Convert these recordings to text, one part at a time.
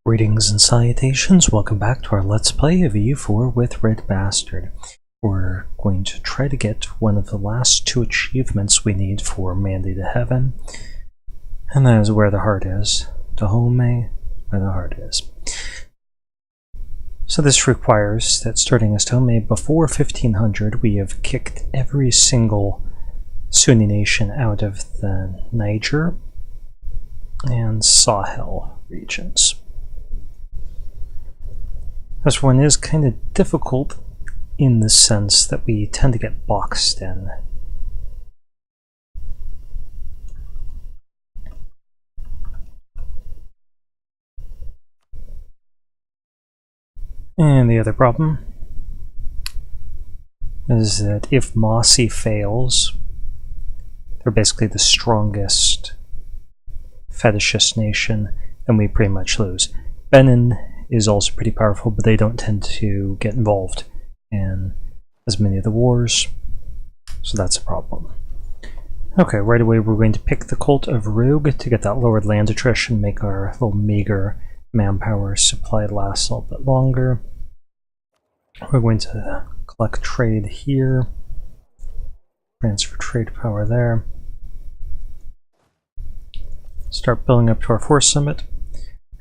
Greetings and salutations, welcome back to our Let's Play of EU4 with RedBstrd. We're going to try to get one of the last two achievements we need for Mandate to Heaven, and that is where the heart is. Dahomey, where the heart is. So this requires that starting as Dahomey before 1500 we have kicked every single Sunni nation out of the Niger and Sahel regions. This one is kind of difficult in the sense that we tend to get boxed in. And the other problem is that if Mossy fails, they're basically the strongest fetishist nation, and we pretty much lose. Benin is also pretty powerful, but they don't tend to get involved in as many of the wars, so that's a problem. Okay, right away we're going to pick the Cult of Rogue to get that lowered land attrition, make our little meager manpower supply last a little bit longer. We're going to collect trade here, transfer trade power there, start building up to our force limit.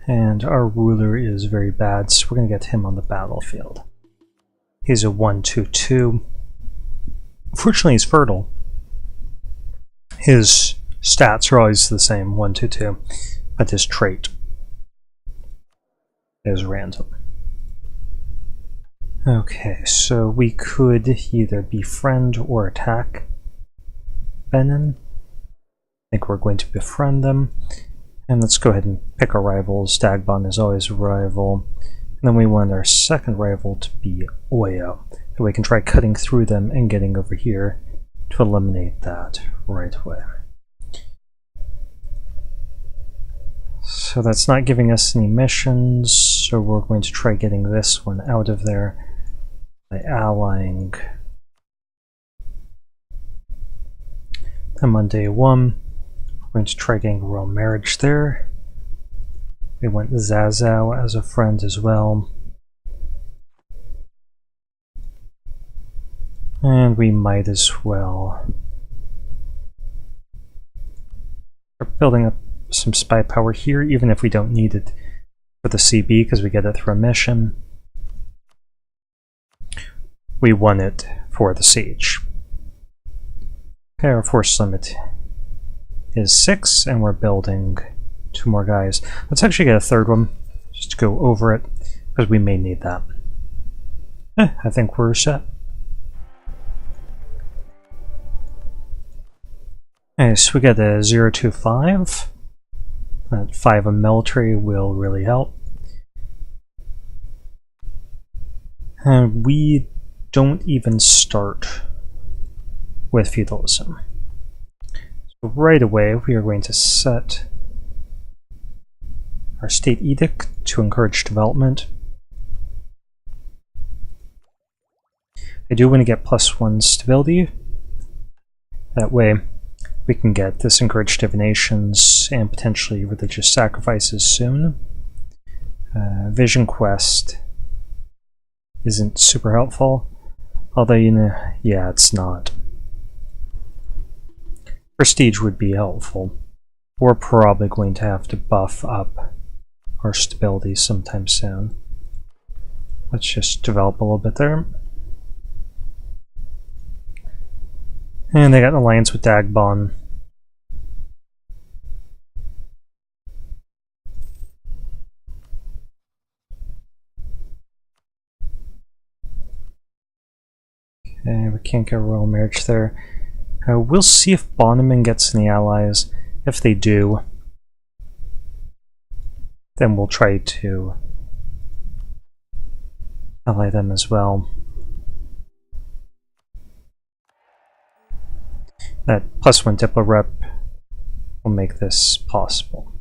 And our ruler is very bad, so we're going to get him on the battlefield. He's a 1-2-2. Fortunately, he's fertile. His stats are always the same, 1-2-2, but his trait is random. Okay, so we could either befriend or attack Benin. I think we're going to befriend them. And let's go ahead and pick our rivals. Dagbon is always a rival. And then we want our second rival to be Oyo. So we can try cutting through them and getting over here to eliminate that right away. So that's not giving us any missions, so we're going to try getting this one out of there by allying them on day one. We're going to try getting a royal marriage there. We want Zazao as a friend as well. And we might as well start building up some spy power here, even if we don't need it for the CB because we get it through a mission. We want it for the siege. Okay, our force limit is 6, and we're building 2 more guys. Let's actually get a third one, just to go over it, because we may need that. I think we're set. Okay, so we got a 025. That 5 of military will really help. And we don't even start with feudalism. Right away, we are going to set our state edict to encourage development. I do want to get +1 stability. That way, we can get this encouraged divinations and potentially religious sacrifices soon. Vision Quest isn't super helpful, although, you know, yeah, it's not. Prestige would be helpful. We're probably going to have to buff up our stability sometime soon. Let's just develop a little bit there. And they got an alliance with Dagbon. Okay, we can't get a royal marriage there. We'll see if Bonneman gets any allies. If they do, then we'll try to ally them as well. That +1 Diplo rep will make this possible.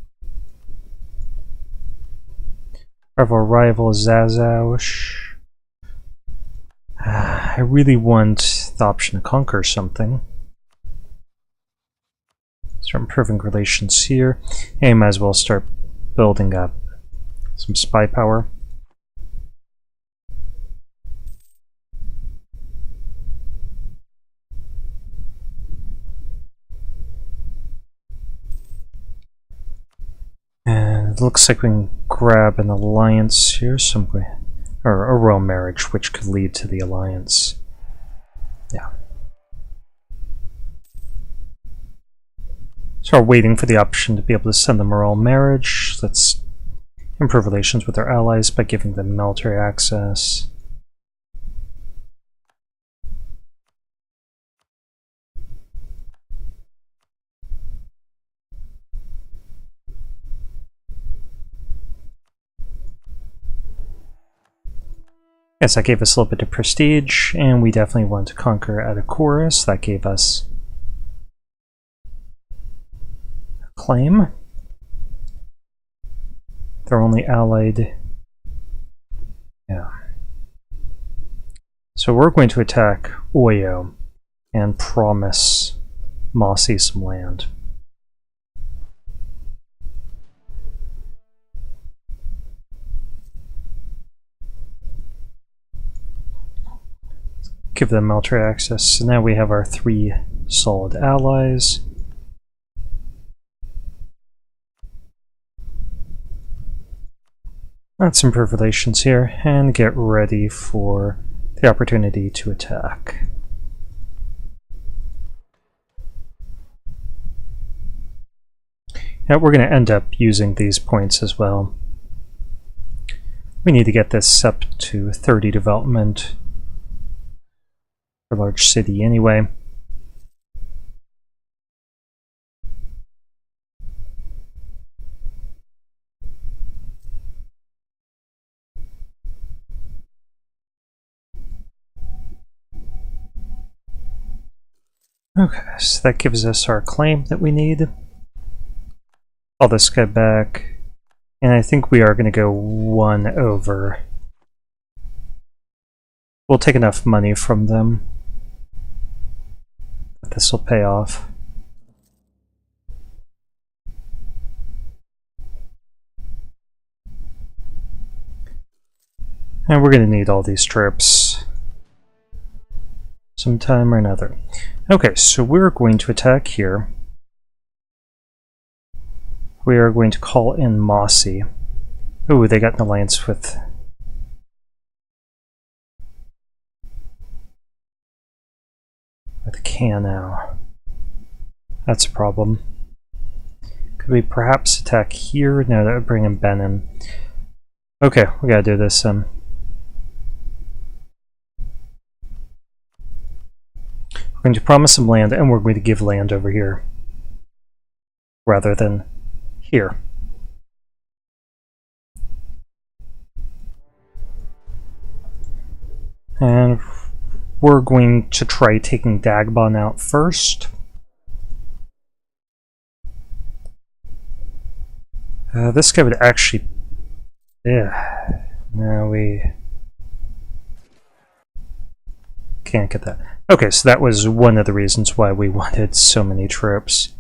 Our rival is Zazao. I really want the option to conquer something. Start improving relations here, and might as well start building up some spy power. And it looks like we can grab an alliance here, or a royal marriage, which could lead to the alliance. Yeah. So we're waiting for the option to be able to send them a royal marriage. Let's improve relations with our allies by giving them military access. Yes, that gave us a little bit of prestige, and we definitely want to conquer Atacoris. That gave us a claim. They're only allied. Yeah. So we're going to attack Oyo and promise Mossy some land. Give them military access. So now we have our 3 solid allies. Let's improve relations here and get ready for the opportunity to attack. Now we're going to end up using these points as well. We need to get this up to 30 development. Large city anyway. Okay, so that gives us our claim that we need. Call this guy back, and I think we are going to go 1 over. We'll take enough money from them. This will pay off. And we're going to need all these troops sometime or another. Okay, so we're going to attack here. We are going to call in Mossy. Ooh, they got an alliance with Canau. That's a problem. Could we perhaps attack here? No, that would bring in Benin. Okay, we gotta do this. We're going to promise some land, and we're going to give land over here rather than here. And we're going to try taking Dagbon out first. This guy would actually... Yeah. No, we can't get that. Okay, so that was one of the reasons why we wanted so many troops.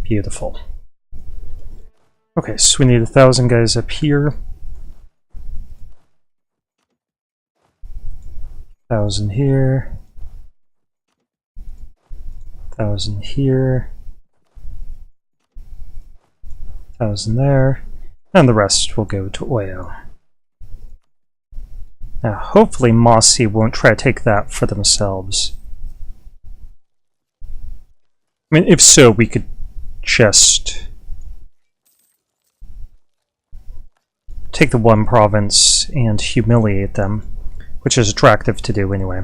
Beautiful. Okay, so we need 1,000 guys up here. 1,000 here. 1,000 here. 1,000 there. And the rest will go to Oyo. Now, hopefully Mossy won't try to take that for themselves. I mean, if so, we could just take the one province and humiliate them, which is attractive to do anyway.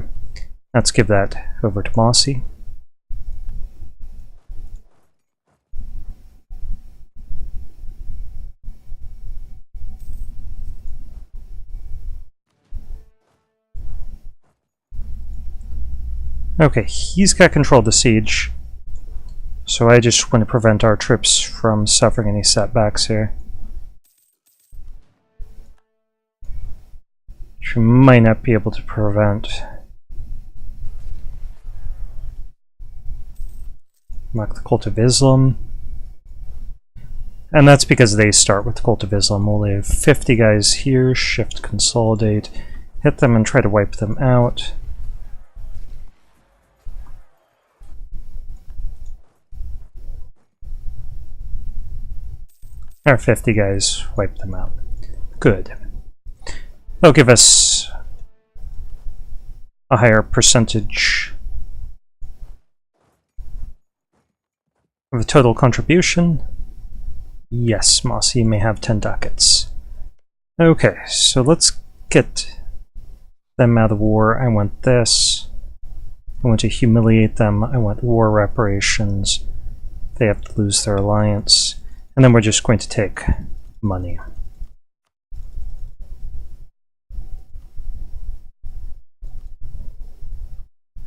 Let's give that over to Mossy. Okay, he's got control of the siege. So I just want to prevent our troops from suffering any setbacks here. Which we might not be able to prevent. Unlock the Cult of Islam. And that's because they start with the Cult of Islam. We'll leave 50 guys here, shift consolidate, hit them and try to wipe them out. Our 50 guys wipe them out. Good. They'll give us a higher percentage of the total contribution. Yes, Mossy may have 10 ducats. Okay, so let's get them out of war. I want this. I want to humiliate them. I want war reparations. They have to lose their alliance. And then we're just going to take money.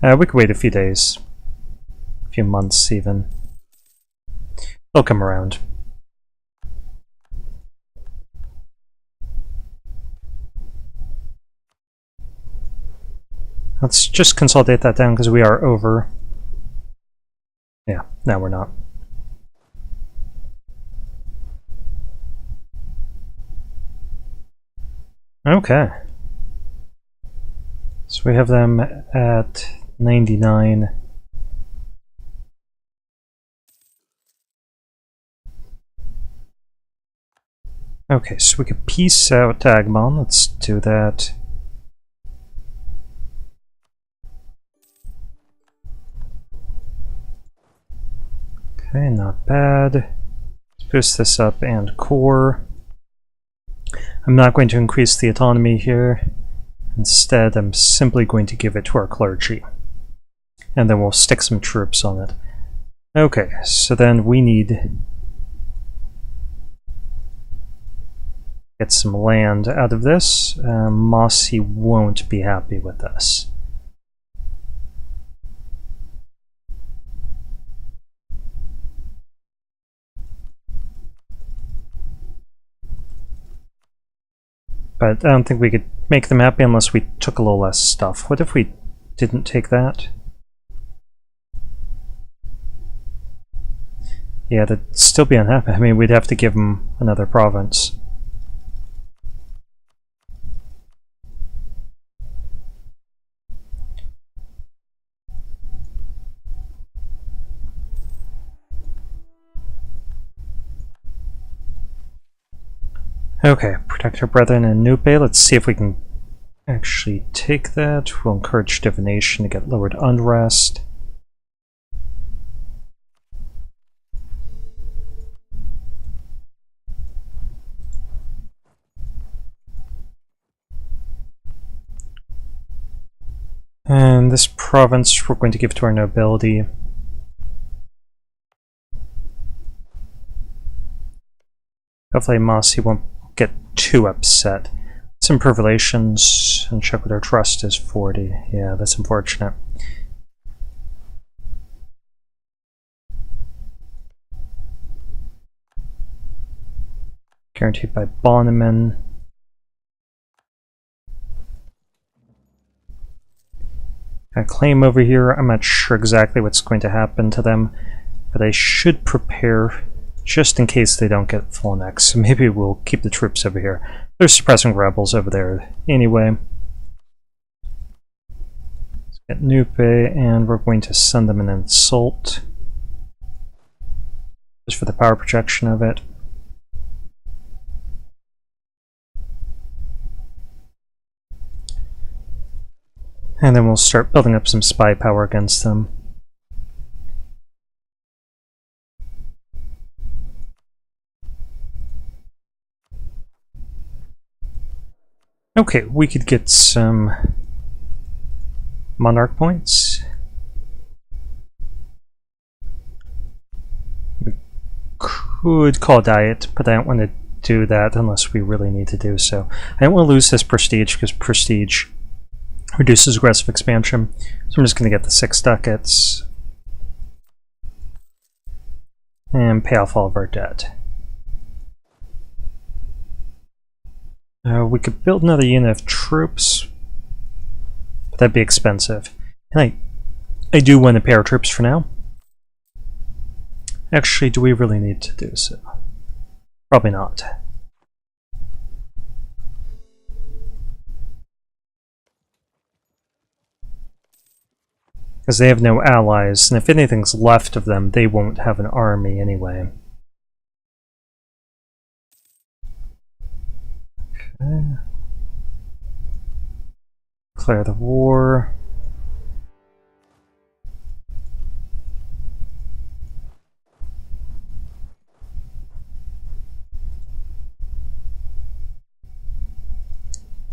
We could wait a few days. A few months even. They'll come around. Let's just consolidate that down because we are over. Yeah, now we're not. Okay. So we have them at 99. Okay, so we could peace out Dagmon. Let's do that. Okay, not bad. Let's boost this up and core. I'm not going to increase the autonomy here. Instead, I'm simply going to give it to our clergy. And then we'll stick some troops on it. Okay, so then we need get some land out of this. Mossy won't be happy with us. But I don't think we could make them happy unless we took a little less stuff. What if we didn't take that? Yeah, they'd still be unhappy. I mean, we'd have to give them another province. Okay, protect our brethren in Nupe. Let's see if we can actually take that. We'll encourage divination to get lowered unrest. And this province we're going to give to our nobility. Hopefully Mossy won't get too upset. Let's improve relations and check what our trust is. 40. Yeah, that's unfortunate. Guaranteed by Bonneman. A claim over here. I'm not sure exactly what's going to happen to them, but I should prepare just in case they don't get full next. So maybe we'll keep the troops over here. They're suppressing rebels over there anyway. Let's get Nupe, and we're going to send them an insult. Just for the power projection of it. And then we'll start building up some spy power against them. Okay, we could get some monarch points. We could call diet, but I don't want to do that unless we really need to do so. I don't want to lose this prestige because prestige reduces aggressive expansion. So I'm just going to get the 6 ducats and pay off all of our debt. We could build another unit of troops, but that'd be expensive. And I do want to pay our troops for now. Actually, do we really need to do so? Probably not. Because they have no allies, and if anything's left of them, they won't have an army anyway. Okay. Declare the war.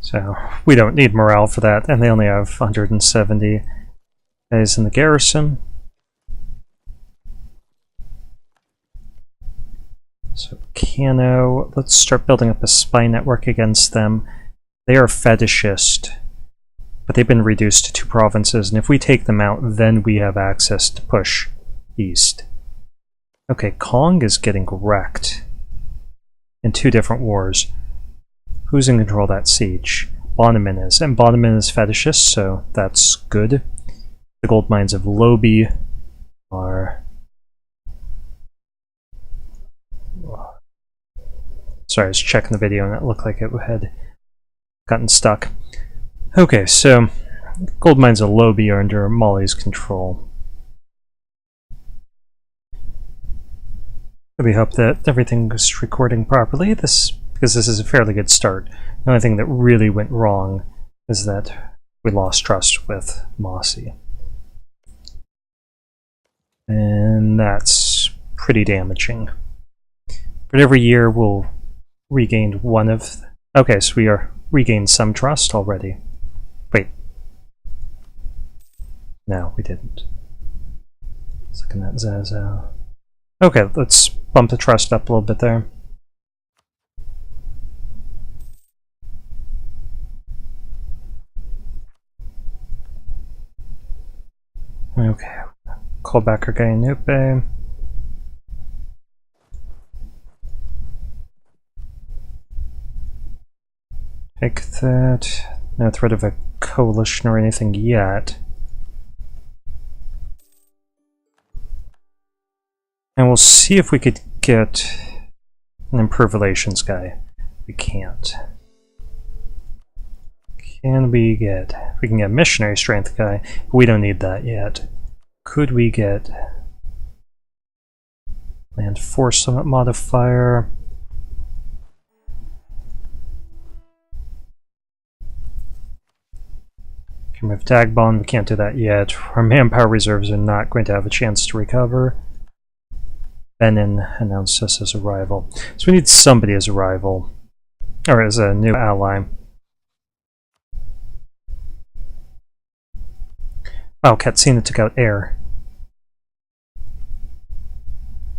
So, we don't need morale for that, and they only have 170 guys in the garrison. So, Cano, let's start building up a spy network against them. They are fetishist, but they've been reduced to 2 provinces, and if we take them out, then we have access to push east. Okay, Kong is getting wrecked in 2 different wars. Who's in control of that siege? Bonneman is, and Bonneman is fetishist, so that's good. The gold mines of Lobi are... Sorry, I was checking the video and it looked like it had gotten stuck. Okay, so gold mines of Lobi are under Mali's control. We hope that everything is recording properly, because this is a fairly good start. The only thing that really went wrong is that we lost trust with Mossy. And that's pretty damaging. But every year we'll regain one of... Okay, so we are regained some trust already. Wait. No, we didn't. Let's look at that Zazo. Okay, let's bump the trust up a little bit there. Okay, call back our guy in Nupe. Take that. No threat of a coalition or anything yet. And we'll see if we could get an improved relations guy. We can't. Can we get... We can get a missionary strength guy, but we don't need that yet. Could we get... Land force limit modifier? Can move Dagbon, we can't do that yet. Our manpower reserves are not going to have a chance to recover. Benin announced us as a rival. So we need somebody as a rival. Or as a new ally. Oh, Katsina took out air.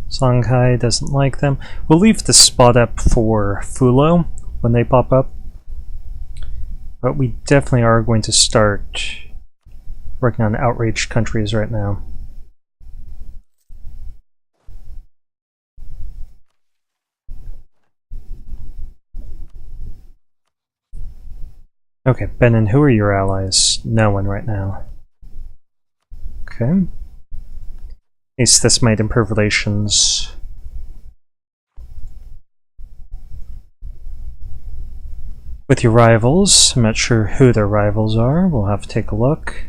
Songhai doesn't like them. We'll leave the spot up for Fulo when they pop up. But we definitely are going to start working on outraged countries right now. Okay, Benin, who are your allies? No one right now. Okay. At least this might improve relations. With your rivals. I'm not sure who their rivals are. We'll have to take a look.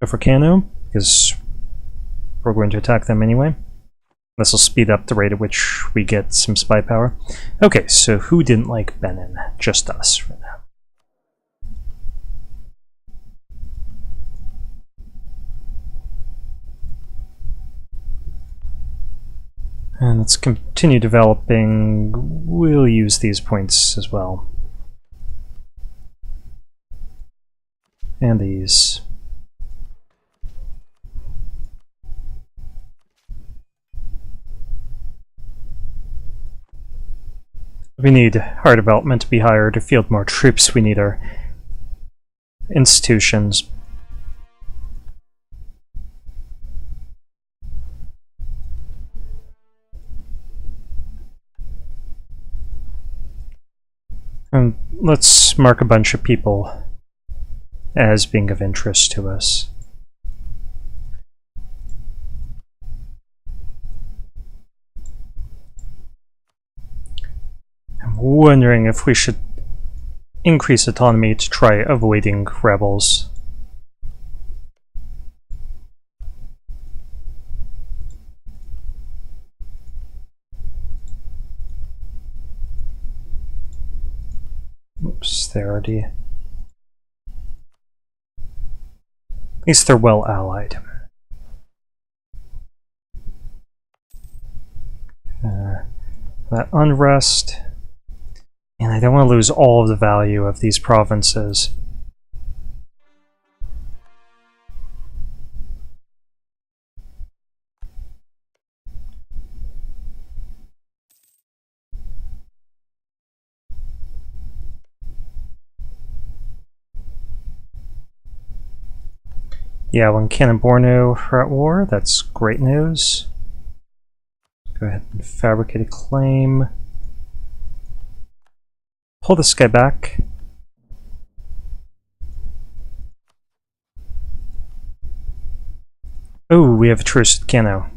Go for Kano, because we're going to attack them anyway. This will speed up the rate at which we get some spy power. Okay, so who didn't like Benin? Just us right now. And let's continue developing. We'll use these points as well. And these. We need our development to be higher to field more troops. We need our institutions. And let's mark a bunch of people as being of interest to us. wondering if we should increase autonomy to try avoiding rebels. Oops, they already... At least they're well allied. That unrest. And I don't want to lose all of the value of these provinces. Yeah, when Can Borno are at war, that's great news. Go ahead and fabricate a claim. Pull this guy back. Oh, we have a truce with Kano.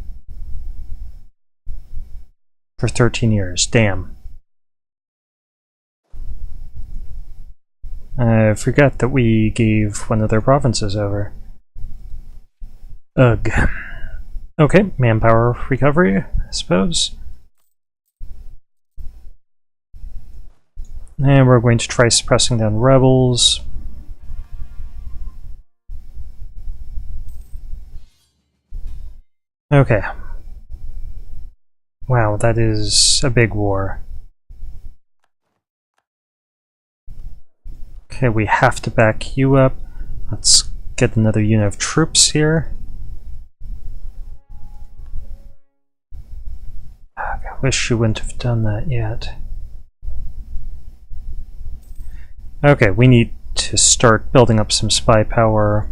For 13 years. Damn. I forgot that we gave one of their provinces over. Ugh. Okay, manpower recovery, I suppose. And we're going to try suppressing down rebels. Okay. Wow, that is a big war. Okay, we have to back you up. Let's get another unit of troops here. I wish you wouldn't have done that yet. Okay, we need to start building up some spy power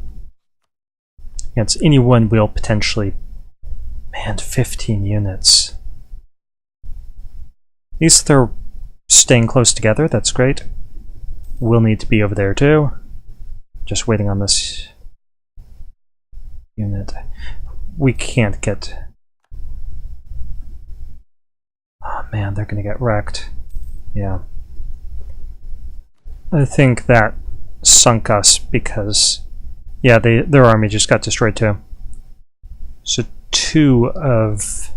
against anyone we'll potentially... Man, 15 units. At least they're staying close together, that's great. We'll need to be over there too. Just waiting on this unit. We can't get... Oh man, they're gonna get wrecked. Yeah. I think that sunk us because... Yeah, their army just got destroyed too. So 2 of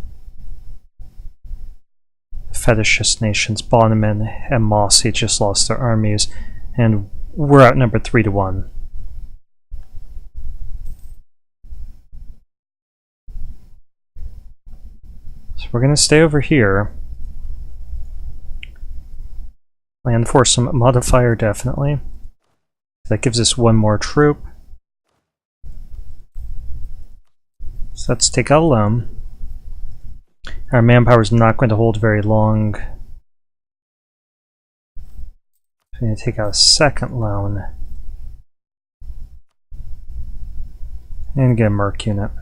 the fetishist nations, Bonneman and Mossy, just lost their armies, and we're outnumbered 3-1. So we're going to stay over here. Land force some modifier, definitely. That gives us 1 more troop. So let's take out a loan. Our manpower is not going to hold very long. I'm going to take out a second loan. And get a merc unit.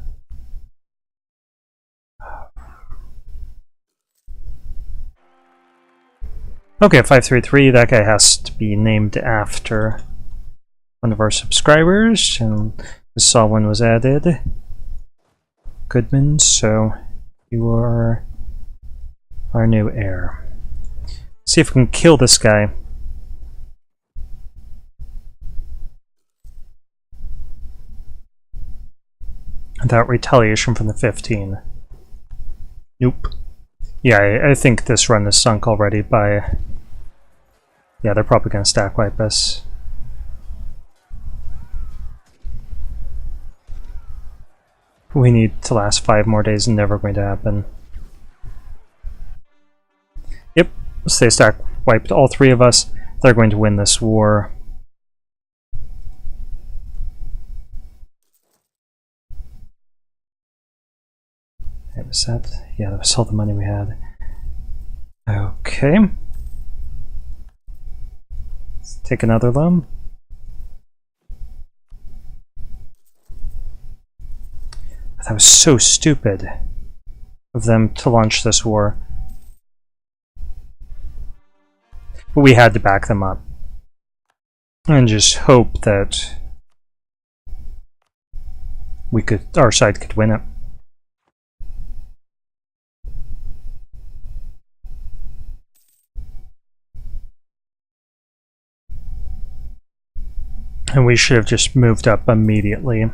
Okay, 533, that guy has to be named after one of our subscribers, and we saw one was added. Goodman, so you are our new heir. See if we can kill this guy. Without retaliation from the 15. Nope. Yeah, I think this run is sunk already by... Yeah, they're probably going to stack wipe us. We need to last 5 more days, never going to happen. Yep, so they stack wiped all 3 of us. They're going to win this war. Was that? Yeah, that was all the money we had. Okay. Let's take another loan. That was so stupid of them to launch this war. But we had to back them up. And just hope that we could, our side could win it. And we should have just moved up immediately.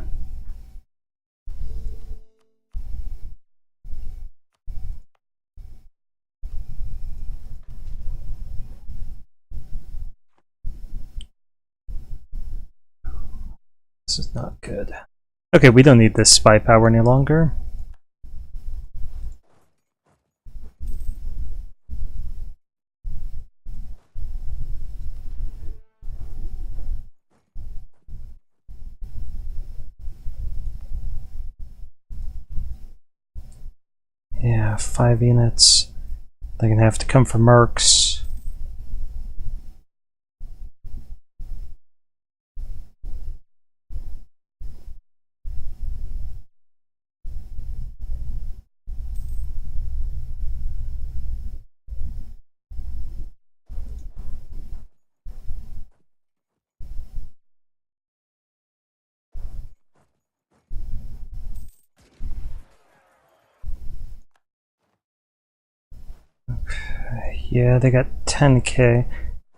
This is not good. Okay, we don't need this spy power any longer. Yeah, 5 units. They're gonna have to come from mercs. Yeah, they got 10k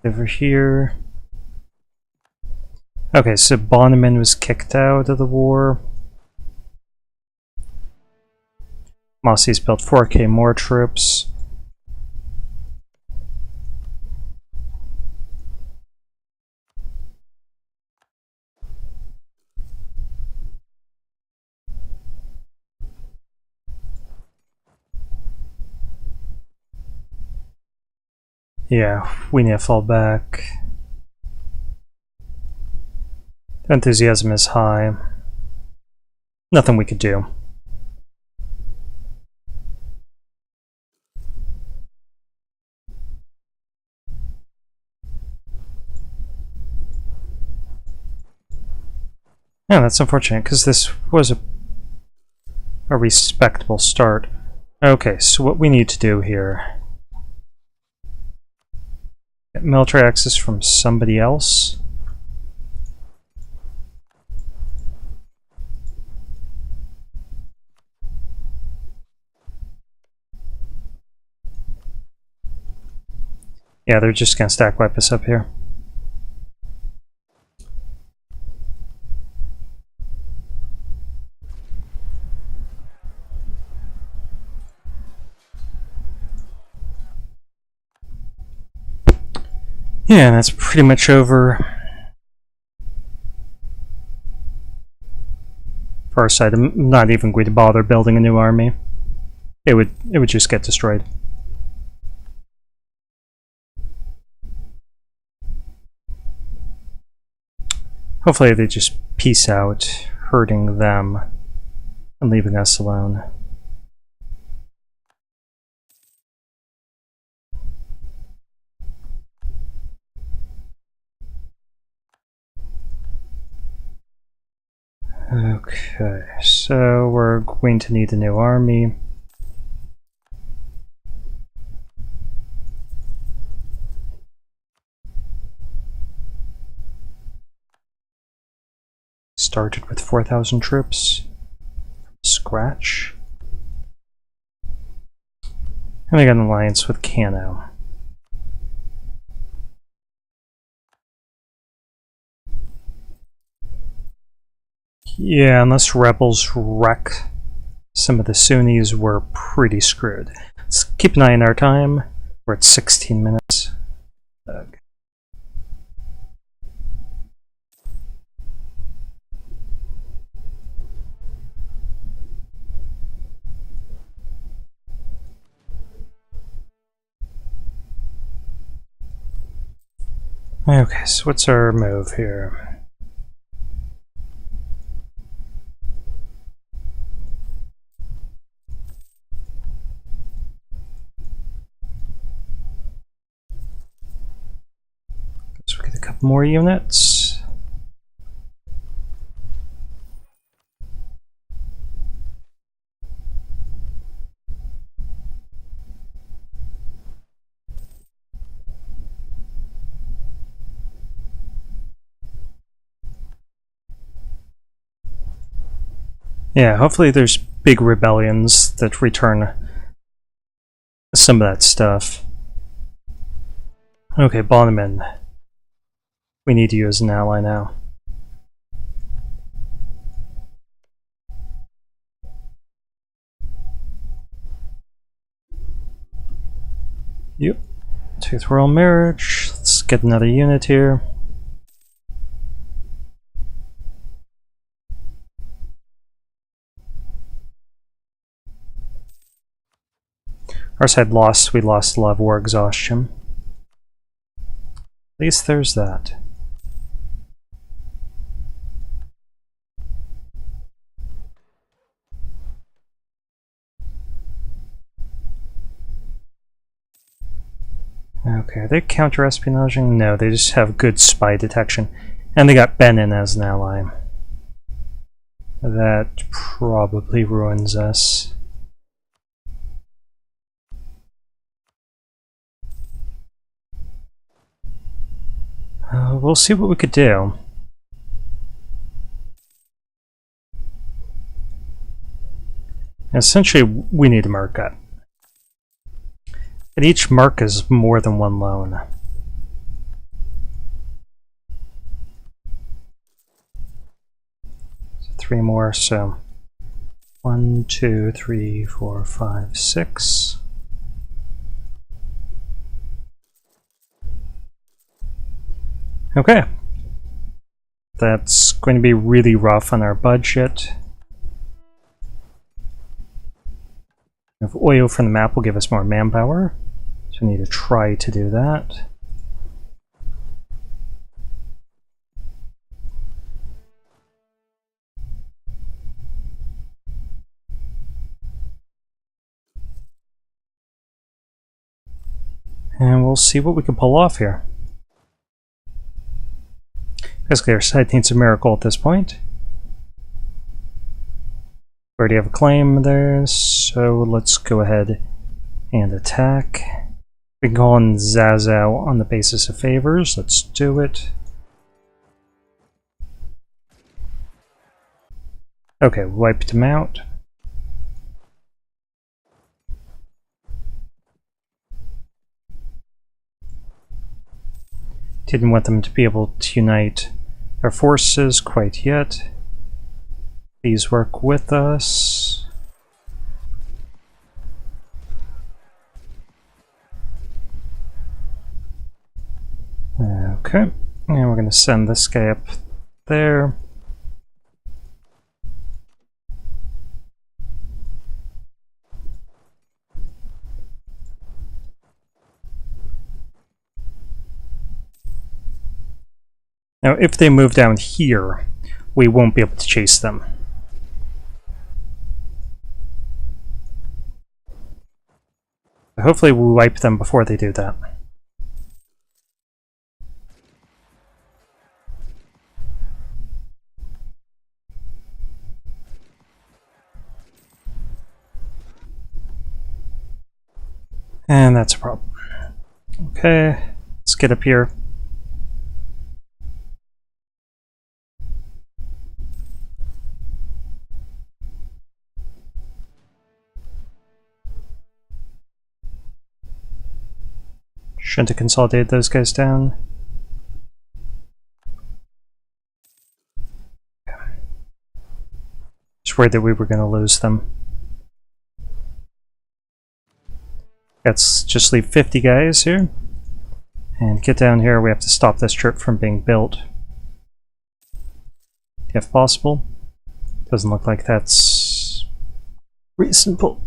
over here. Okay, so Bonneman was kicked out of the war. Mossy's built 4k more troops. Yeah, we need to fall back. Enthusiasm is high. Nothing we could do. Yeah, that's unfortunate, because this was a respectable start. Okay, so what we need to do here... Get military access from somebody else. Yeah, they're just gonna stack wipe us up here. Yeah, that's pretty much over. For our side, I'm not even going to bother building a new army. It would just get destroyed. Hopefully they just peace out, hurting them and leaving us alone. Okay, so we're going to need a new army. Started with 4,000 troops. Scratch. And we got an alliance with Kano. Yeah, unless rebels wreck some of the Sunnis, we're pretty screwed. Let's keep an eye on our time. We're at 16 minutes. Okay. Okay, so what's our move here? So we get a couple more units. Yeah, hopefully there's big rebellions that return some of that stuff. Okay, Bonneman. We need you as an ally now. Yep. Tooth Royal Marriage. Let's get another unit here. Our side lost. We lost a lot of war exhaustion. At least there's that. Okay, are they counter-espionaging? No, they just have good spy detection. And they got Benin as an ally. That probably ruins us. We'll see what we could do. Essentially, we need a market. And each mark is more than one loan. So 3 more, so 1, 2, 3, 4, 5, 6. Okay. That's going to be really rough on our budget. If oil from the map will give us more manpower, so we need to try to do that. And we'll see what we can pull off here. Basically, our side needs a miracle at this point. We already have a claim there, so let's go ahead and attack. We can call in Zazao on the basis of favors. Let's do it. Okay, wiped him out. Didn't want them to be able to unite their forces quite yet. Please work with us. Okay, and we're going to send this guy up there. Now, if they move down here, we won't be able to chase them. Hopefully we'll wipe them before they do that. And that's a problem. Okay, let's get up here. Shouldn't have consolidated those guys down. Just worried that we were going to lose them. Let's just leave 50 guys here. And get down here, we have to stop this trip from being built. If possible. Doesn't look like that's reasonable.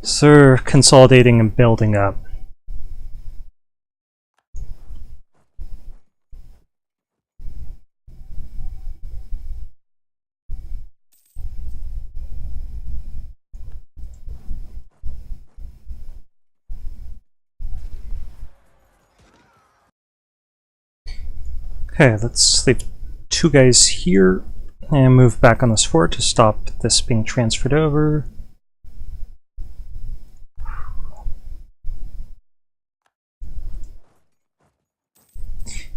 So we're consolidating and building up. Okay, let's leave 2 guys here and move back on this fort to stop this being transferred over.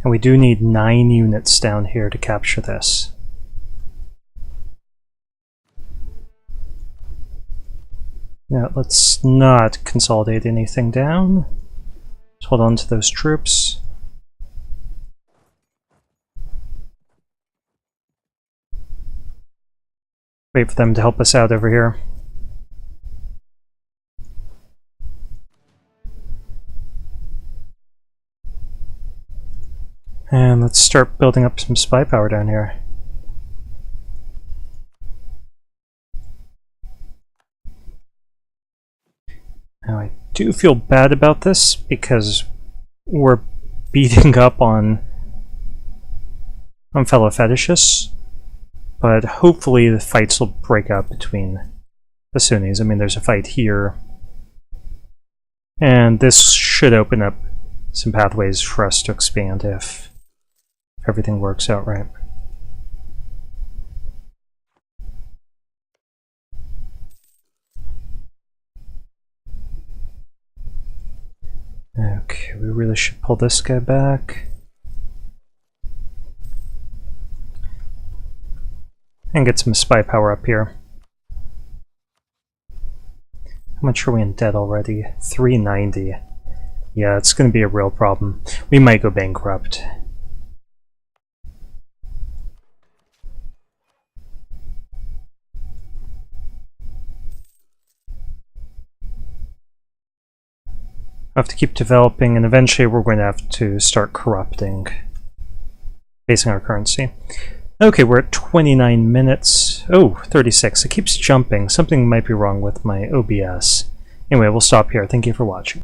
And we do need 9 units down here to capture this. Now, let's not consolidate anything down. Let's hold on to those troops. Wait for them to help us out over here. And let's start building up some spy power down here. Now I do feel bad about this because we're beating up on fellow fetishists, but hopefully the fights will break up between the Sunnis. I mean, there's a fight here, and this should open up some pathways for us to expand if everything works out right. Okay, we really should pull this guy back. And get some spy power up here. How much are we in debt already? 390. Yeah, it's going to be a real problem. We might go bankrupt. Have to keep developing, and eventually we're going to have to start corrupting, basing our currency. Okay, we're at 29 minutes. Oh, 36. It keeps jumping. Something might be wrong with my OBS. Anyway, we'll stop here. Thank you for watching.